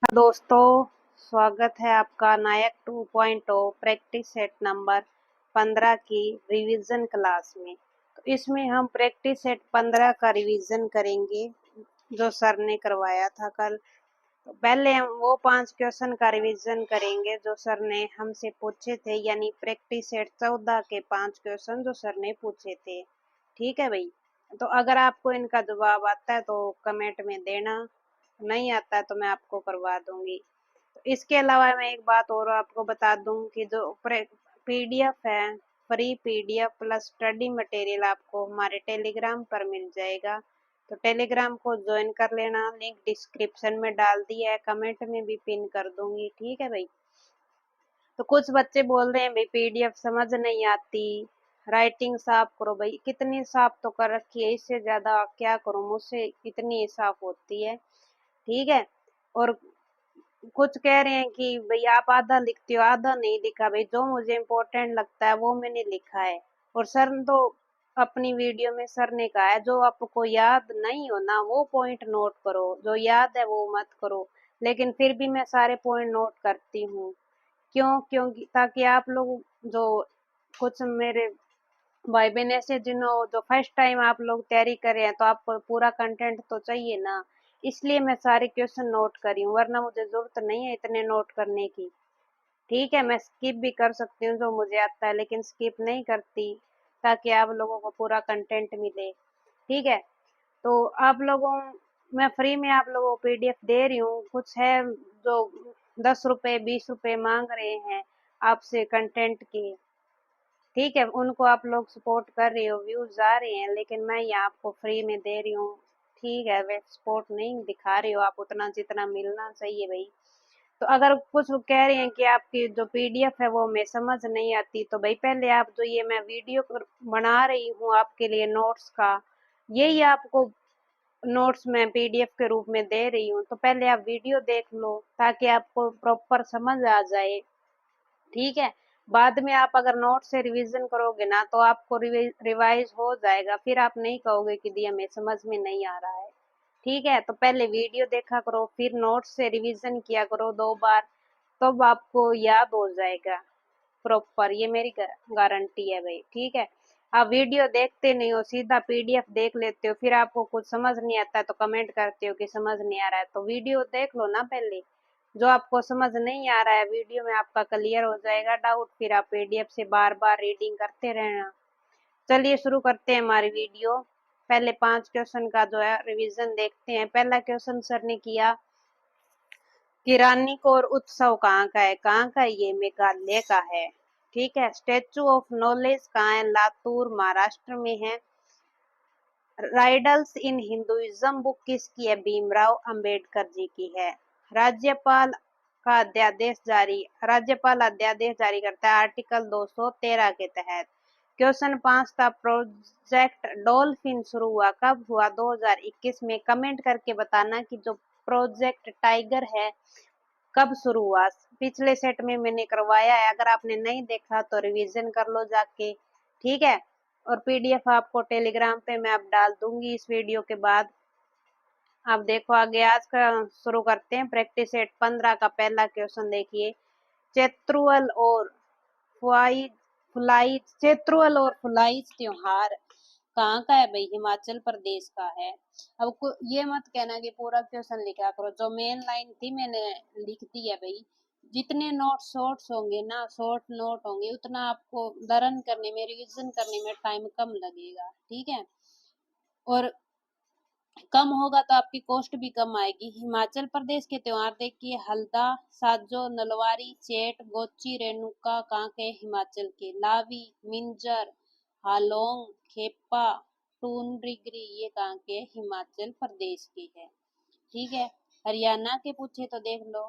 दोस्तों, स्वागत है आपका नायक 2.0 प्रैक्टिस सेट नंबर 15 की रिवीजन क्लास में। तो इसमें हम प्रैक्टिस सेट 15 का रिवीजन करेंगे जो सर ने करवाया था कल। तो पहले हम वो 5 क्वेश्चन का रिवीजन करेंगे जो सर ने हमसे पूछे थे, यानी प्रैक्टिस सेट 14 के 5 क्वेश्चन जो सर ने पूछे थे। ठीक है भाई। तो अगर आपको इनका जवाब आता है तो कमेंट में देना, नहीं आता है तो मैं आपको करवा दूंगी। तो इसके अलावा मैं एक बात और आपको बता दूं कि जो पीडीएफ है, free PDF plus study material आपको हमारे टेलीग्राम पर मिल जाएगा। तो टेलीग्राम को ज्वाइन कर लेना, लिंक डिस्क्रिप्शन में डाल दिया है, कमेंट में भी पिन कर दूंगी। ठीक है भाई। तो कुछ बच्चे बोल रहे हैं भाई पीडीएफ समझ नहीं आती, राइटिंग साफ करो। भाई कितनी साफ तो कर रखी है, इससे ज्यादा क्या करूं, मुझसे इतनी साफ होती है। ठीक है। और कुछ कह रहे हैं कि भाई आप आधा लिखते हो, आधा नहीं लिखा। भाई जो मुझे इम्पोर्टेंट लगता है वो मैंने लिखा है। और सर ने तो अपनी वीडियो में सर ने कहा है जो आपको याद नहीं हो ना वो पॉइंट नोट करो, जो याद है वो मत करो। लेकिन फिर भी मैं सारे पॉइंट नोट करती हूँ। क्यों? क्योंकि ताकि आप लोग जो कुछ मेरे भाई बहन ऐसे जिन्हों जो फर्स्ट टाइम आप लोग तैयारी कर रहे हैं तो आपको पूरा कंटेंट तो चाहिए ना, इसलिए मैं सारे क्वेश्चन नोट करी हूँ, वरना मुझे जरूरत नहीं है इतने नोट करने की। ठीक है, मैं स्किप भी कर सकती हूँ जो मुझे आता है, लेकिन स्किप नहीं करती ताकि आप लोगों को पूरा कंटेंट मिले। ठीक है। तो आप लोगों मैं फ्री में आप लोगों को पीडीएफ दे रही हूँ। कुछ है जो 10 रुपए 20 रुपए मांग रहे हैं आपसे कंटेंट के। ठीक है, उनको आप लोग सपोर्ट कर रहे हो, व्यूज आ रहे हैं, लेकिन मैं यहाँ आपको फ्री में दे रही हूँ। ठीक है, वे सपोर्ट नहीं दिखा रहे हो आप उतना जितना मिलना चाहिए भाई। तो अगर कुछ लोग कह रहे हैं कि आपकी जो पीडीएफ है वो हमें समझ नहीं आती, तो भाई पहले आप जो ये मैं वीडियो बना रही हूँ आपके लिए नोट्स का, यही आपको नोट्स में पीडीएफ के रूप में दे रही हूँ। तो पहले आप वीडियो देख लो ताकि आपको प्रॉपर समझ आ जाए। ठीक है। बाद में आप अगर नोट से रिवीजन करोगे ना तो आपको रिवाइज हो जाएगा, फिर आप नहीं कहोगे कि दी हमें समझ में नहीं आ रहा है। ठीक है। तो पहले वीडियो देखा करो, फिर नोट से रिवीजन किया करो 2 बार, तब आपको याद हो जाएगा प्रॉपर, ये मेरी गारंटी है भाई। ठीक है। आप वीडियो देखते नहीं हो, सीधा पीडीएफ देख लेते हो, फिर आपको कुछ समझ नहीं आता है तो कमेंट करते हो कि समझ नहीं आ रहा है। तो वीडियो देख लो ना पहले, जो आपको समझ नहीं आ रहा है वीडियो में आपका क्लियर हो जाएगा डाउट, फिर आप पीडीएफ से बार बार रीडिंग करते रहना। चलिए शुरू करते हैं हमारी वीडियो। पहले 5 क्वेश्चन का जो है रिवीजन देखते हैं। पहला क्वेश्चन सर ने किया कि रानीकोर उत्सव कहाँ का है? कहाँ का है ये? मेघालय का है। ठीक है। स्टेचू ऑफ नॉलेज कहाँ है? लातूर महाराष्ट्र में है। राइडल्स इन हिंदुइज्म बुक किसकी है? भीमराव अंबेडकर जी की है। राज्यपाल का अध्यादेश जारी राज्यपाल अध्यादेश जारी करता है आर्टिकल 213 के तहत। क्वेश्चन 5 था प्रोजेक्ट डॉल्फिन शुरू हुआ कब हुआ? 2021 में। कमेंट करके बताना कि जो प्रोजेक्ट टाइगर है कब शुरू हुआ। पिछले सेट में मैंने करवाया है, अगर आपने नहीं देखा तो रिवीजन कर लो जाके। ठीक है। और पीडीएफ आपको टेलीग्राम पे मैं अब डाल दूंगी इस वीडियो के बाद। आप देखो आगे। आज का शुरू करते हैं प्रैक्टिस सेट 15 का पहला क्वेश्चन देखिए। चैत्रुअल और फुआई फुलाई चैत्रुअल और फुलाई त्योहार कहाँ का है? भाई हिमाचल प्रदेश का है। अब ये मत कहना कि पूरा क्वेश्चन लिखा करो, जो मेन लाइन थी मैंने लिख दी है भाई। जितने नोट शॉर्ट्स होंगे ना, शॉर्ट नोट होंगे, उतना आपको लर्न करने में, रिवीजन करने में टाइम कम लगेगा। ठीक है। और कम होगा तो आपकी कॉस्ट भी कम आएगी। हिमाचल प्रदेश के त्योहार देखिए, हल्दा, साजो, नलवारी, चेट, गोची, रेणुका कहाँ के? हिमाचल के। लावी, मिंजर, हालोंग, खेपा, टूनरिगरी ये कहाँ के? हिमाचल प्रदेश के है। ठीक है। हरियाणा के पूछे तो देख लो।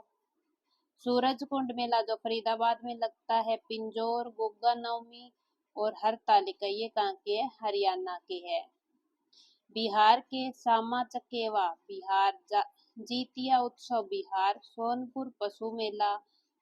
सूरज कुंड मेला जो फरीदाबाद में लगता है। पिंजौर, गोगा नवमी और हरतालिका ये कहाँ के है? हरियाणा के है। बिहार के सामा चकेवा बिहार, जीतिया उत्सव बिहार, सोनपुर पशु मेला,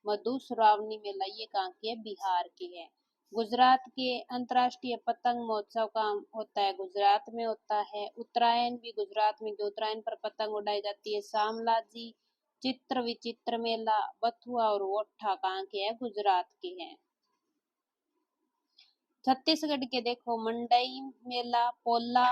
मधुश्रावणी मेला ये कहाँ के है? बिहार के है। गुजरात के अंतर्राष्ट्रीय पतंग महोत्सव का होता है, गुजरात में होता है। उत्तरायण भी गुजरात में, उत्तरायण पर पतंग उड़ाई जाती है। शामला जी चित्र विचित्र मेला बथुआ और ओठा कहाँ के है, गुजरात के हैं। छत्तीसगढ़ के देखो मंडई मेला, पोला,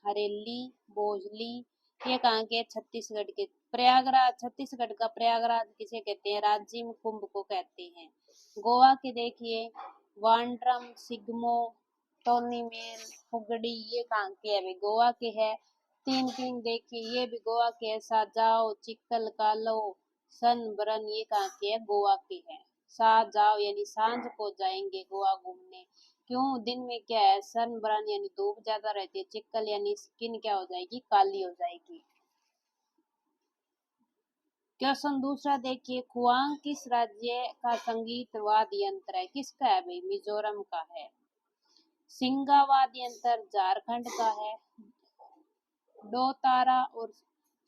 हरेली, बोझली, ये कहाँ के, छत्तीसगढ़ के। प्रयागराज, छत्तीसगढ़ का प्रयागराज किसे कहते हैं, राजिम कुंभ को कहते हैं। गोवा के देखिए वांड्रम, सिग्मो, टोनी मेल, फुगड़ी, ये कहाँ के है, गोवा के है। तीन तीन देखिए ये भी गोवा के है। साजाओ, चिक्कल कालो, सनबरन, ये कहाँ के है, गोवा के है। साजाओ यानी सांझ को जाएंगे गोवा घूमने। क्यों, दिन में क्या है, सनबर्न यानी धूप ज्यादा रहती है। चिक्कल यानी स्किन क्या हो जाएगी, काली हो जाएगी। क्वेश्चन दूसरा देखिए, खुआंग किस राज्य का संगीत वाद्य यंत्र है, किसका है भाई, मिजोरम का है। सिंगा वाद्य यंत्र झारखंड का है। दो तारा और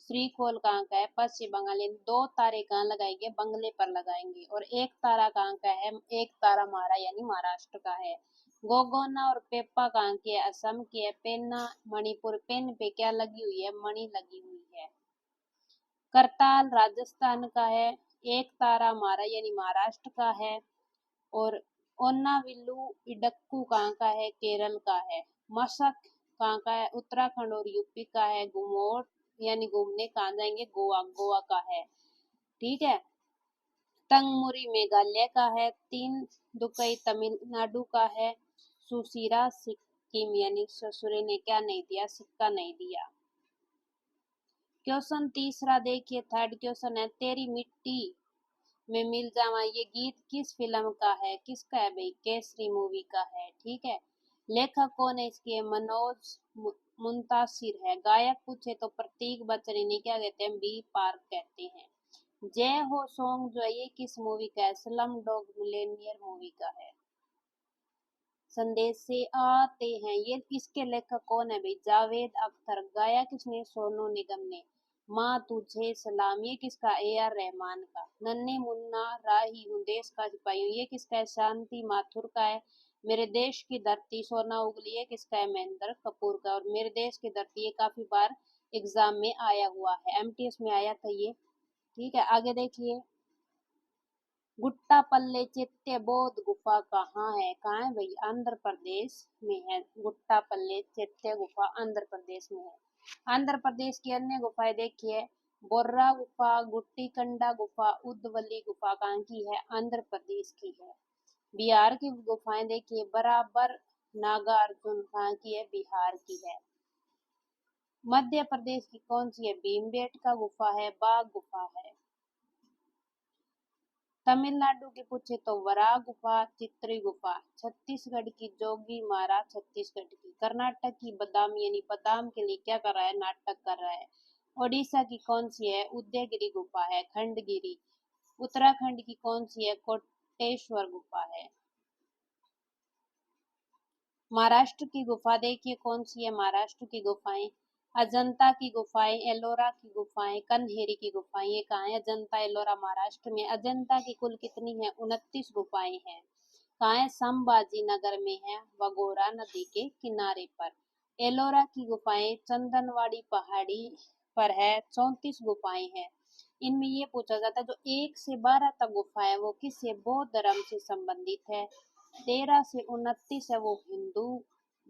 श्रीखोल कहाँ का है, पश्चिम बंगाल। दो तारे कहाँ लगाएंगे, बंगले पर लगाएंगे। और एक तारा कहाँ का है, एक तारा मारा यानी महाराष्ट्र का है। गोगोना और पेप्पा कहाँ की है, असम की है। पेन्ना मणिपुर, पेन पे क्या लगी हुई है, मणि लगी हुई है। करताल राजस्थान का है। एक तारा मारा यानी महाराष्ट्र का है। और ओन्नाविल्लू इडक्कू कहाँ का है, केरल का है। मशक कहाँ का है, उत्तराखंड और यूपी का है। गुमोट यानी घूमने कहाँ जाएंगे, गोवा, गोवा का है। ठीक है। तंगमुरी मेघालय का है। तीन दुकई तमिलनाडु का है। सुशीरा सिक्किम यानी ससुरे ने क्या नहीं दिया, सिक्का नहीं दिया। क्वेश्चन तीसरा देखिए, थर्ड क्वेश्चन है, तेरी मिट्टी में मिल जावा, ये गीत किस फिल्म का है, किसका है भाई, केसरी मूवी का है। ठीक है। लेखक कौन है इसके, मनोज मुंतासिर है। गायक पूछे तो प्रतीक बच्चन, इन्हें क्या कहते हैं, बी पार्क कहते हैं। जय हो सॉन्ग जो है ये किस मूवी का है, स्लम डॉग मिलियनेयर मूवी का है। संदेश से आते हैं, ये इसके लेखक कौन है भाई, जावेद अख्तर। गाया किसने, सोनू निगम ने। माँ तुझे सलाम, ये किसका, ए आर रहमान का। नन्हे मुन्ना राही हूँ, देश का सिपाही हूँ, ये किसका है, शांति माथुर का है। मेरे देश की धरती सोना उगली, ये किसका है, महेंद्र कपूर का। और मेरे देश की धरती ये काफी बार एग्जाम में आया हुआ है, एमटीएस में आया था ये। ठीक है, आगे देखिए, गुट्टापल्ले चैत्य बौद्ध गुफा कहाँ है, कहाँ है भाई, आंध्र प्रदेश में है। गुट्टापल्ले चैत्य गुफा आंध्र प्रदेश में है। आंध्र प्रदेश की अन्य गुफाएं देखिए, बोर्रा गुफा, गुट्टी कंडा गुफा, उद्वली गुफा कहाँ की है, आंध्र प्रदेश की है। बिहार की गुफाएं देखिए, बराबर नागार्जुन कहाँ की है, बिहार की है। मध्य प्रदेश की कौन सी है, भीमबेटका गुफा है, बाघ गुफा है। तमिलनाडु की पूछे तो वराह गुफा, चित्री गुफा। छत्तीसगढ़ की जोगी मारा, छत्तीसगढ़ की। कर्नाटक की बदाम यानी बादाम के लिए क्या कर रहा है, नाटक कर रहा है। ओडिशा की कौन सी है, उदयगिरी गुफा है, खंडगिरी। उत्तराखंड की कौन सी है, कोटेश्वर गुफा है। महाराष्ट्र की गुफा देखिए कौन सी है, महाराष्ट्र की गुफाएं, अजंता की गुफाएं, एलोरा की गुफाएं, कन्हेरी की गुफाएं। ये कहाँ है, अजंता एलोरा महाराष्ट्र में। अजंता की कुल कितनी है, 29 गुफाएं हैं। कहाँ है, संभाजी नगर में है, वगोरा नदी के किनारे पर। एलोरा की गुफाएं चंदनवाड़ी पहाड़ी पर है, 34 गुफाएं हैं। इनमें ये पूछा जाता है जो 1 से 12 तक गुफा है वो किससे, बौद्ध धर्म से संबंधित है। 13 से 29 है वो हिंदू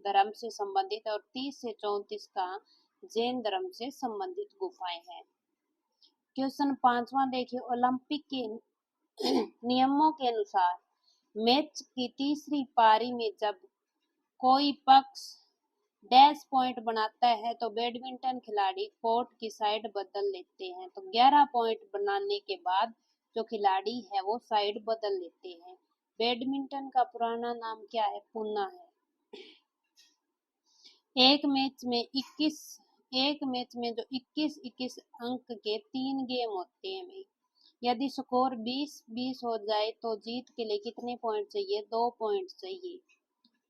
धर्म से संबंधित है। और 30 से 34 का जैन धर्म से संबंधित गुफाएं हैं। क्वेश्चन पांचवा देखिए, ओलंपिक के नियमों के अनुसार मैच की तीसरी पारी में जब कोई पक्ष डैश पॉइंट बनाता है तो बैडमिंटन खिलाड़ी कोर्ट की साइड बदल लेते हैं। तो 11 पॉइंट बनाने के बाद जो खिलाड़ी है वो साइड बदल लेते हैं। बैडमिंटन का पुराना नाम क्या है, पूना है। एक मैच में जो 21-21 अंक के 3 गेम होते हैं भाई। यदि स्कोर 20-20 हो जाए तो जीत के लिए कितने पॉइंट चाहिए, 2 पॉइंट चाहिए।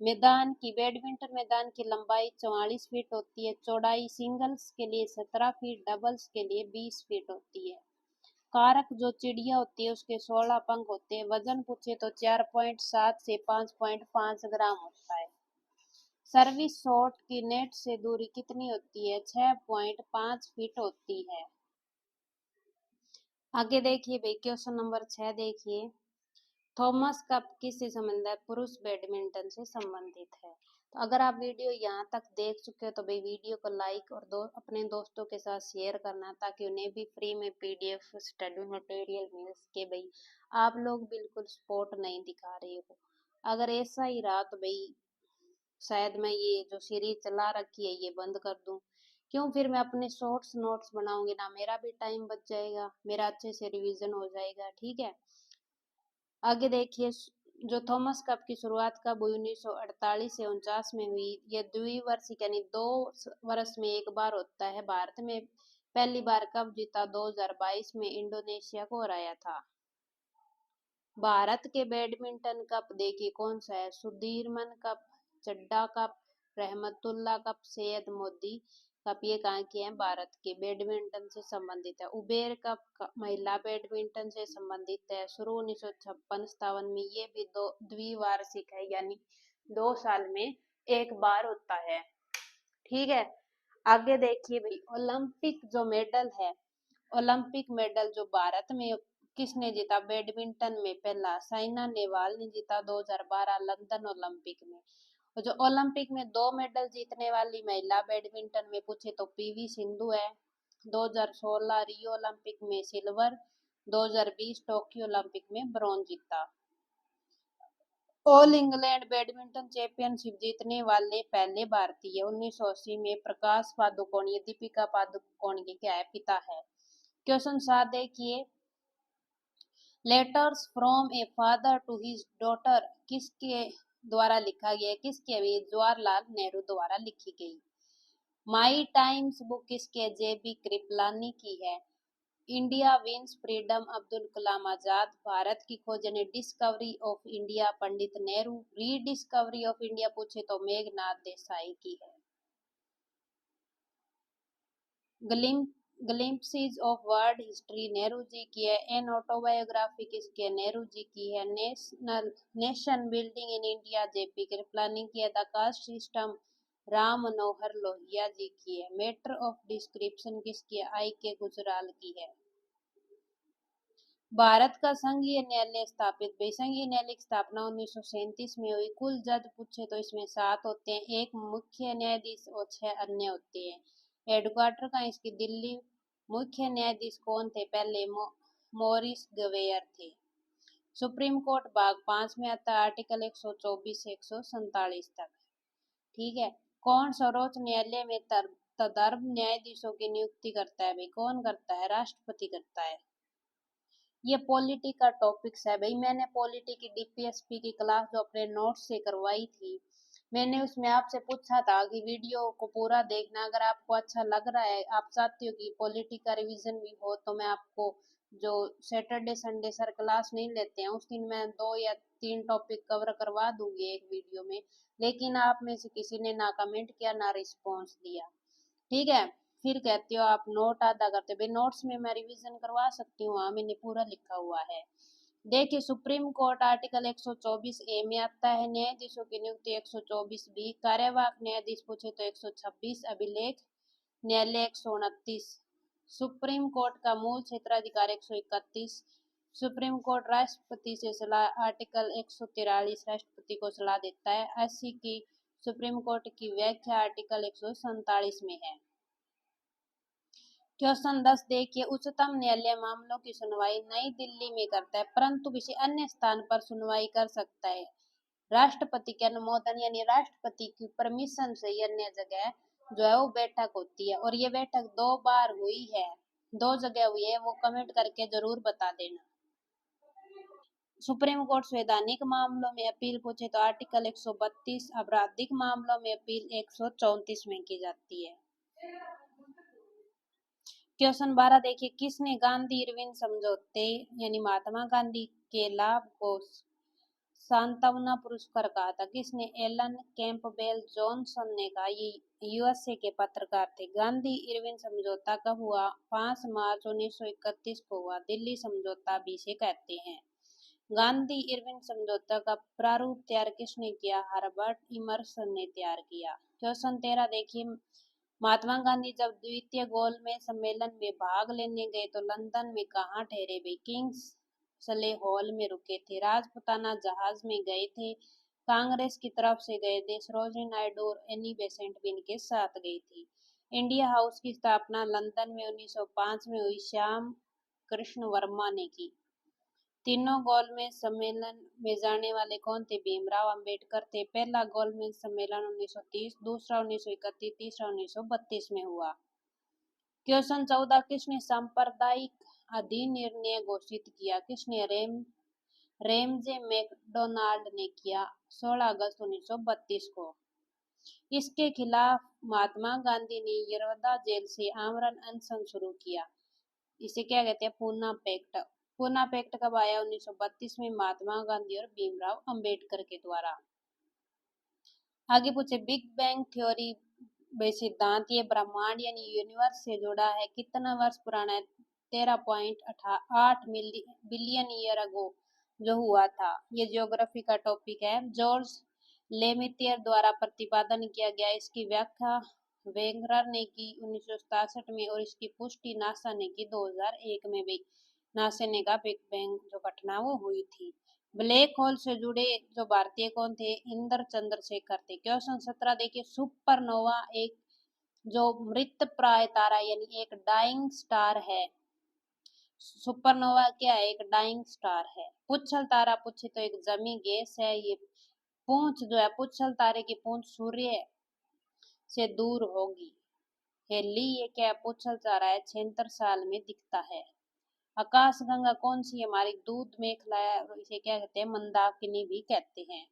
मैदान की, बैडमिंटन मैदान की लंबाई 44 फीट होती है। चौड़ाई सिंगल्स के लिए 17 फीट, डबल्स के लिए 20 फीट होती है। कारक जो चिड़िया होती है उसके 16 पंख होते हैं। वजन पूछे तो 4.7 से 5.5 ग्राम होता है। सर्विस शॉट की नेट से दूरी कितनी होती है, 6.5 फीट होती है। आगे देखिए भाई क्वेश्चन नंबर 6 देखिए। थॉमस कप किससे संबंधित है? पुरुष बैडमिंटन से संबंधित है। तो अगर आप वीडियो यहाँ तक देख चुके हो तो भाई वीडियो को लाइक और अपने दोस्तों के साथ शेयर करना, ताकि उन्हें भी फ्री में पीडीएफ स्टडी मटेरियल मिल सके। भाई आप लोग बिल्कुल सपोर्ट नहीं दिखा रहे हो। अगर ऐसा ही रहा तो भाई शायद मैं ये जो सीरीज चला रखी है ये बंद कर दूं। क्यों? फिर मैं अपने शॉर्ट्स नोट्स बनाऊंगी ना, मेरा भी टाइम बच जाएगा, मेरा अच्छे से रिवीजन हो जाएगा। ठीक है, आगे देखिए। जो थॉमस कप की शुरुआत कब हुई? 1948 से 49 में हुई। ये द्विवार्षिक यानी 2 वर्ष में एक बार होता है। भारत में पहली बार कब जीता? 2022 में इंडोनेशिया को हराया था। भारत के बैडमिंटन कप देखिए कौन सा है? Sudirman cup, Chadha cup, Rahmatullah cup, Syed Modi cup. ये कहाँ के हैं? भारत के बैडमिंटन से संबंधित है। उबेर कप महिला बैडमिंटन से संबंधित है। शुरू 1956-57 में। ये भी दो द्विवार्षिक है, यानी 2 साल में एक बार होता है। ठीक है, आगे देखिए भाई। ओलंपिक जो मेडल है, ओलंपिक मेडल जो भारत में किसने जीता? बैडमिंटन में पहला साइना नेहवाल ने जीता 2012 लंदन ओलंपिक में। और जो ओलंपिक में 2 मेडल जीतने वाली महिला बैडमिंटन में पूछे तो पीवी सिंधु है। 2016 रियो ओलंपिक में सिल्वर, 2020 टोक्यो ओलंपिक में ब्रॉन्ज जीता। ऑल इंग्लैंड बैडमिंटन चैंपियनशिप जीतने वाले पहले भारतीय 1980 में प्रकाश पादुकोण। ये दीपिका पादुकोण के क्या है? पिता है। क्वेश्चन 7 देखिए। Letters from a father to his daughter किसके द्वारा लिखा गया? किसके? अभी जवाहरलाल नेहरू द्वारा लिखी गई। माई टाइम्स बुक किसके? जेबी कृपलानी की है। India wins freedom Abdul Kalam Azad. Bharat की खोज यानी discovery of India Pandit Nehru. Rediscovery of India पूछे तो मेघनाथ देसाई की है। Glimpses of world history Nehru ji की है। एन ऑटोबायोग्राफी किसकी है? नेहरू जी की है। Nation building in India JP Kripalani की है। The caste system Ram Manohar Lohia ji की है। मैटर ऑफ डिस्क्रिप्शन किसकी है? आई के गुजराल की है। भारत का संघीय न्यायालय स्थापित भाई। संघीय न्यायालय की स्थापना 1937 में हुई। कुल जज पूछे तो इसमें 7 होते हैं, एक मुख्य न्यायाधीश और 6 अन्य होते हैं। हेडक्वार्टर का इसकी दिल्ली। मुख्य न्यायाधीश कौन थे? पहले मॉरिस गवेयर थे। सुप्रीम कोर्ट भाग 5 में आता है, आर्टिकल 124 से 147 तक। ठीक है, कौन सर्वोच्च न्यायालय में तदर्थ न्यायाधीशों की नियुक्ति करता है? भाई कौन करता है? राष्ट्रपति करता है। ये पॉलिटी का टॉपिक्स है भाई। मैंने पॉलिटी की डीपीएसपी की क्लास जो अपने नोट्स से करवाई थी, मैंने उसमें आपसे पूछा था कि वीडियो को पूरा देखना। अगर आपको अच्छा लग रहा है, आप चाहते हो कि पॉलिटी का रिवीजन भी हो, तो मैं आपको जो सैटरडे संडे सर क्लास नहीं लेते हैं उस दिन मैं 2 या 3 टॉपिक कवर करवा दूंगी एक वीडियो में। लेकिन आप में से किसी ने ना कमेंट किया ना रिस्पॉन्स दिया। ठीक है, फिर कहते हो आप नोट आधा करते हो। भाई नोट्स में मैं रिवीजन करवा सकती हूँ, हाँ मैंने पूरा लिखा हुआ है। देखिए सुप्रीम कोर्ट आर्टिकल 124 ए में आता है। न्यायाधीशों की नियुक्ति 124 बी। कार्यवाहक न्यायाधीश पूछे तो 126। अभिलेख न्यायालय 129। सुप्रीम कोर्ट का मूल क्षेत्राधिकार 131। सुप्रीम कोर्ट राष्ट्रपति से सलाह आर्टिकल 143 राष्ट्रपति को सलाह देता है। 80 की सुप्रीम कोर्ट की व्याख्या आर्टिकल 147 में है। क्वेश्चन 10 देखिए। उच्चतम न्यायालय मामलों की सुनवाई नई दिल्ली में करता है, परंतु किसी अन्य स्थान पर सुनवाई कर सकता है राष्ट्रपति के अनुमोदन यानी राष्ट्रपति की परमिशन से। ये अन्य जगह जो है वो बैठक होती है, और ये बैठक 2 बार हुई है, 2 जगह हुई है, वो कमेंट करके जरूर बता देना। सुप्रीम कोर्ट संवैधानिक मामलों में अपील पूछे तो आर्टिकल 132। आपराधिक मामलों में अपील 134 में की जाती है। क्वेश्चन 12 देखिए। किसने गांधी इरविन समझौते यानी महात्मा गांधी के लाभ को सांत्वना पुरस्कार कहा था? किसने? एलन कैंपबेल जॉनसन ने कहा। ये यूएसए के पत्रकार थे। गांधी इरविन समझौता कब हुआ? 5 मार्च 1931 को हुआ। दिल्ली समझौता भी इसे कहते हैं। गांधी इरविन समझौता का प्रारूप तैयार किसने किया? हर्बर्ट इमर्सन ने तैयार किया। क्वेश्चन 13 देखिए। महात्मा गांधी जब द्वितीय गोलमेज सम्मेलन में भाग लेने गए तो लंदन में कहाँ ठहरे वे? किंग्स सले हॉल में रुके थे। राजपुताना जहाज में गए थे। कांग्रेस की तरफ से गए थे। सरोजिनी नायडू और एनी बेसेंट भी इनके साथ गई थी। इंडिया हाउस की स्थापना लंदन में 1905 में हुई। श्याम कृष्ण वर्मा ने की। तीनों गोलमेज सम्मेलन में जाने वाले कौन थे? भीमराव अंबेडकर थे। पहला गोलमेज सम्मेलन 1930, दूसरा 1931, तीसरा 1932 में हुआ। क्वेश्चन 14, किसने सांप्रदायिक अधिनिर्णय घोषित किया? किसने? रेमजे मैकडोनाल्ड ने किया 16 अगस्त 1932 को। इसके खिलाफ महात्मा गांधी ने यरवदा जेल से आमरण अनशन शुरू किया। इसे क्या कहते हैं? पूना पैक्ट। पूना पैक्ट कब आया? 1932 में महात्मा गांधी और भीमराव अंबेडकर के द्वारा। आगे पूछे, बिग बैंग थ्योरी वे सिद्धांत ये ब्रह्मांड यानी यूनिवर्स से जुड़ा है। कितना वर्ष पुराना है? 13.8 बिलियन ईयर अगो जो हुआ था। ये ज्योग्राफी का टॉपिक है। जॉर्ज लेमिथियर द्वारा प्रतिपादन किया गया। इसकी व्याख्या वेंगरर ने की 1967 में और इसकी पुष्टि नासा ने की 2001 में भी। नासा ने कहा बिग बैंग जो घटना वो हुई थी। ब्लैक होल से जुड़े जो भारतीय कौन थे? इंद्र चंद्रशेखर थे। क्वेश्चन 17 देखिए, सुपरनोवा एक जो मृत प्राय तारा यानी एक डाइंग स्टार है। सुपरनोवा क्या है? एक डाइंग स्टार है। पुच्छल तारा पूछे तो एक जमी गैस है। ये पूंछ जो है, पुच्छल तारे की पूंछ सूर्य से दूर होगी। हेली ये क्या है? पुच्छल तारा है, 76 साल में दिखता है। आकाशगंगा कौन सी हमारी दूध में खिलाया? इसे क्या कहते हैं? मंदाकिनी भी कहते हैं।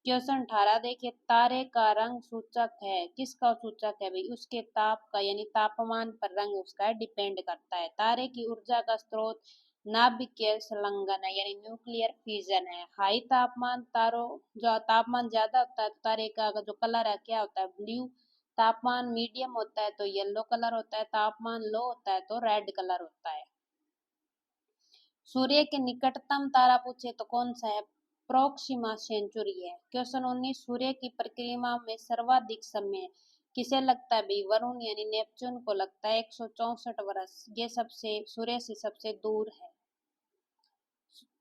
क्वेश्चन 18 देखिए, तारे का रंग सूचक है। किसका सूचक है भाई? उसके ताप का यानी तापमान पर रंग उसका डिपेंड करता है। तारे की ऊर्जा का स्रोत नाभिकीय संलग्न है यानी न्यूक्लियर फ्यूजन है। हाई तापमान तारों जो तापमान ज्यादा होता है तो तारे का जो कलर है क्या होता है? ब्लू। तापमान मीडियम होता है तो येलो कलर होता है। तापमान लो होता है तो रेड कलर होता है। सूर्य के निकटतम तारा पूछे तो कौन सा है? प्रोक्सिमा सेंचुरी है। क्वेश्चन 19, सूर्य की परिक्रमा में सर्वाधिक समय किसे लगता है भाई? वरुण यानी नेपच्यून को लगता है 164 वर्ष। ये सबसे सूर्य से सबसे दूर है।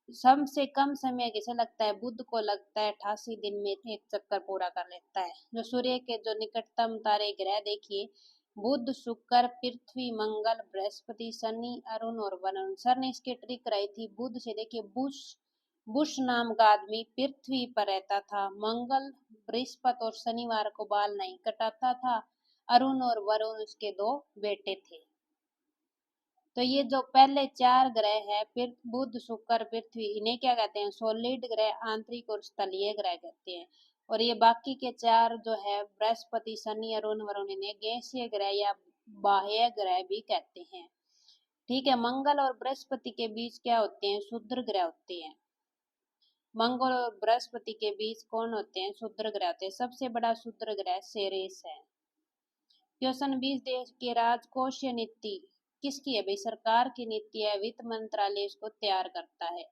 सबसे कम समय किसे लगता है? बुध को लगता है 88 दिन में एक चक्कर पूरा कर लेता है। जो सूर्य के जो निकटतम तारे ग्रह देखिए, बुध, शुक्र, पृथ्वी, मंगल, बृहस्पति, शनि, अरुण और वरुण। सर ने इसकी ट्रिक कराई थी। बुध से देखिए, बुश बुश नाम का आदमी पृथ्वी पर रहता था। मंगल, बृहस्पति और शनिवार को बाल नहीं कटाता था। अरुण और वरुण उसके दो बेटे थे। तो ये जो पहले चार ग्रह है, फिर बुध, शुक्र, पृथ्वी, इन्हें क्या कहते हैं? सॉलिड ग्रह, आंतरिक और स्थलीय ग्रह कहते हैं। और ये बाकी के चार जो है, बृहस्पति, शनि, अरुण, वरुण, इन्हें गैसीय ग्रह या बाह्य ग्रह भी कहते हैं। ठीक है। मंगल और बृहस्पति के बीच क्या होते हैं? क्षुद्र ग्रह होते हैं। मंगल और बृहस्पति के बीच कौन होते हैं? क्षुद्र ग्रह होते हैं। सबसे बड़ा क्षुद्र ग्रह सेरेस है। क्वेश्चन 20, देश की राजकोषीय नीति किसकी है भाई? सरकार की नीति है। वित्त मंत्रालय इसको तैयार करता है।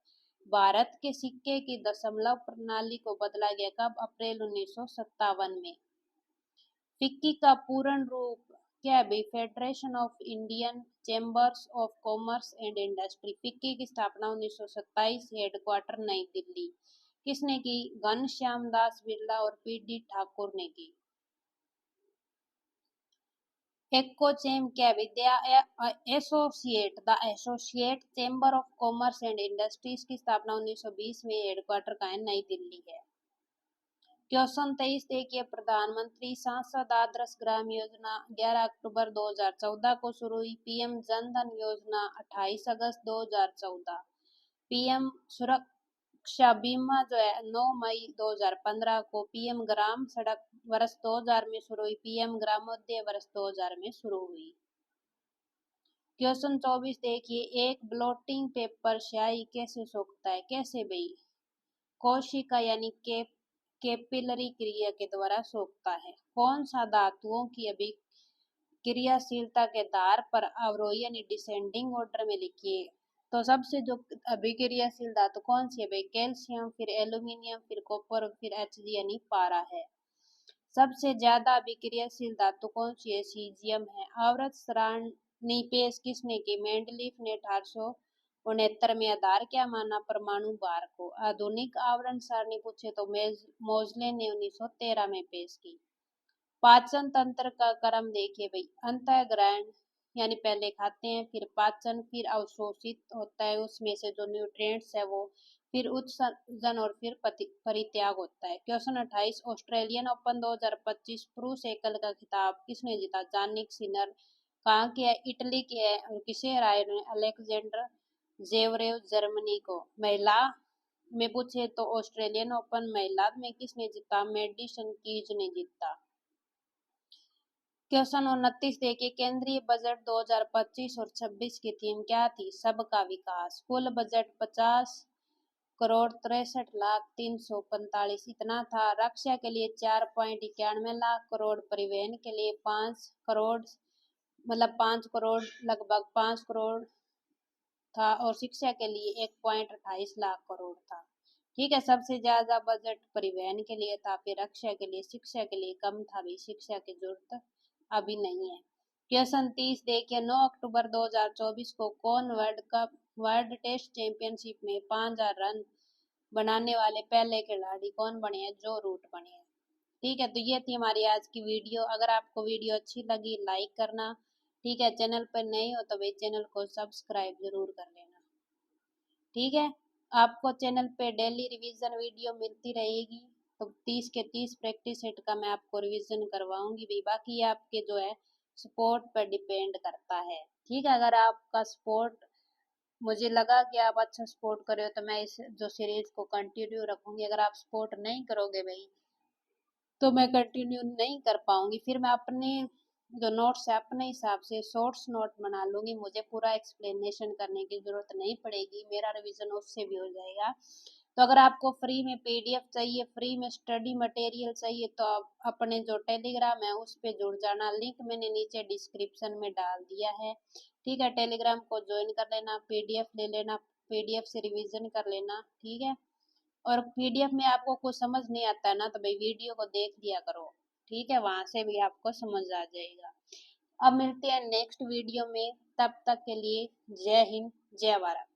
भारत के सिक्के की दशमलव प्रणाली को बदला गया कब? अप्रैल 1957 में। फिक्की का पूर्ण रूप क्या है भाई? Federation of Indian chambers of commerce and industry. FICCI की स्थापना 1927, हेडक्वार्टर नई दिल्ली। किसने की? घनश्याम दास बिरला और पी.डी. ठाकुर ने की। एकोचैम क्या है? The associate chamber of commerce and industries की स्थापना 1920 में। हेडक्वार्टर का है नई दिल्ली है। क्वेश्चन 23 देखिए, प्रधानमंत्री सांसद आदर्श ग्राम योजना 11 अक्टूबर 2014 को शुरू हुई। पीएम जन धन योजना 28 अगस्त 2014। पीएम सुरक्षा बीमा जो है 9 मई 2015 को। पीएम ग्राम सड़क वर्ष 2000 में शुरू हुई। पीएम ग्रामोदय वर्ष 2000 में शुरू हुई। क्वेश्चन 24 देखिए, एक ब्लोटिंग पेपर स्याही कैसे सोखता है? कैसे भाई? कोशिका यानी कैपिलरी क्रिया के द्वारा सोखता है। कौन सा धातुओं की अभिक्रियाशीलता के आधार पर अवरोही यानी डिसेंडिंग ऑर्डर में लिखिए। तो सबसे जो अभिक्रियाशील धातु कौन सी है भाई? कैल्शियम, फिर एल्यूमिनियम, फिर कॉपर, फिर Hg यानी पारा है। सबसे ज्यादा अभिक्रियाशील धातु कौन सी है? सीजियम है। आवर्त सारणी पेश किसने की? मेंडलीफ ने 1869 में। आधार क्या माना? परमाणु भार को। आधुनिक आवरण सारणी पूछे तो मोजले ने 1913 में पेश की। पाचन तंत्र का क्रम देखिए भाई, अंतःग्रहण यानी पहले खाते हैं, फिर पाचन, फिर अवशोषित होता है उसमें से जो न्यूट्रिएंट्स है वो, फिर उत्सर्जन और फिर परित्याग होता है। क्वेश्चन 28, ऑस्ट्रेलियन ओपन 2025 पुरुष एकल का खिताब किसने जीता? जानिक सिनर। कहाँ के है? इटली के है। और किसे हराया उन्होंने? अलेक्जेंडर जेवरेव जर्मनी को। महिला में पूछे तो ऑस्ट्रेलियन ओपन महिला में किसने जीता? मेडिसन कीज ने जीता। क्वेश्चन 29 देखिए, केंद्रीय बजट 2025 और 26 की थीम क्या थी? सबका विकास। कुल बजट 50,63,03,45 इतना था। रक्षा के लिए 4.91 लाख करोड़, परिवहन के लिए 5 करोड़, मतलब 5 करोड़, लगभग 5 करोड़ था, और शिक्षा के लिए 1.28 लाख करोड़ था। ठीक है, सबसे ज्यादा बजट परिवहन के लिए था, फिर रक्षा के लिए, शिक्षा के लिए कम था भी, शिक्षा की जरूरत अभी नहीं है। क्वेश्चन 30 देखिए, 9 अक्टूबर 2024 को कौन वर्ल्ड टेस्ट चैंपियनशिप में 5000 रन बनाने वाले पहले खिलाड़ी कौन बने हैं? जो रूट बने हैं। ठीक है, तो ये थी हमारी आज की वीडियो। अगर आपको वीडियो अच्छी लगी लाइक करना। ठीक है, चैनल पर नए हो तो भाई चैनल को सब्सक्राइब जरूर कर लेना। ठीक है, आपको चैनल पे डेली रिवीजन वीडियो मिलती रहेगी। तो 30 के 30 प्रैक्टिस सेट का मैं आपको रिवीजन करवाऊंगी भी। बाकी आपके जो है सपोर्ट पर डिपेंड करता है। ठीक है, अगर आपका सपोर्ट, मुझे लगा कि आप अच्छा सपोर्ट करे हो तो मैं इस जो सीरीज को कंटिन्यू रखूंगी। अगर आप सपोर्ट नहीं करोगे भाई तो मैं कंटिन्यू नहीं कर पाऊंगी। फिर मैं अपने जो नोट्स है अपने हिसाब से शॉर्ट्स नोट बना लूंगी। मुझे पूरा एक्सप्लेनेशन करने की जरूरत नहीं पड़ेगी, मेरा रिवीजन उससे भी हो जाएगा। तो अगर आपको फ्री में पीडीएफ चाहिए, फ्री में स्टडी मटेरियल चाहिए, तो आप अपने जो टेलीग्राम है उस पर जुड़ जाना। लिंक मैंने नीचे डिस्क्रिप्शन में डाल दिया है। ठीक है, टेलीग्राम को ज्वाइन कर लेना, पीडीएफ ले लेना, पीडीएफ से रिवीजन कर लेना। ठीक है, और पीडीएफ में आपको कुछ समझ नहीं आता है ना तो भाई वीडियो को देख लिया करो। ठीक है, वहां से भी आपको समझ आ जाएगा। अब मिलते हैं नेक्स्ट वीडियो में, तब तक के लिए जय हिंद, जय भारत।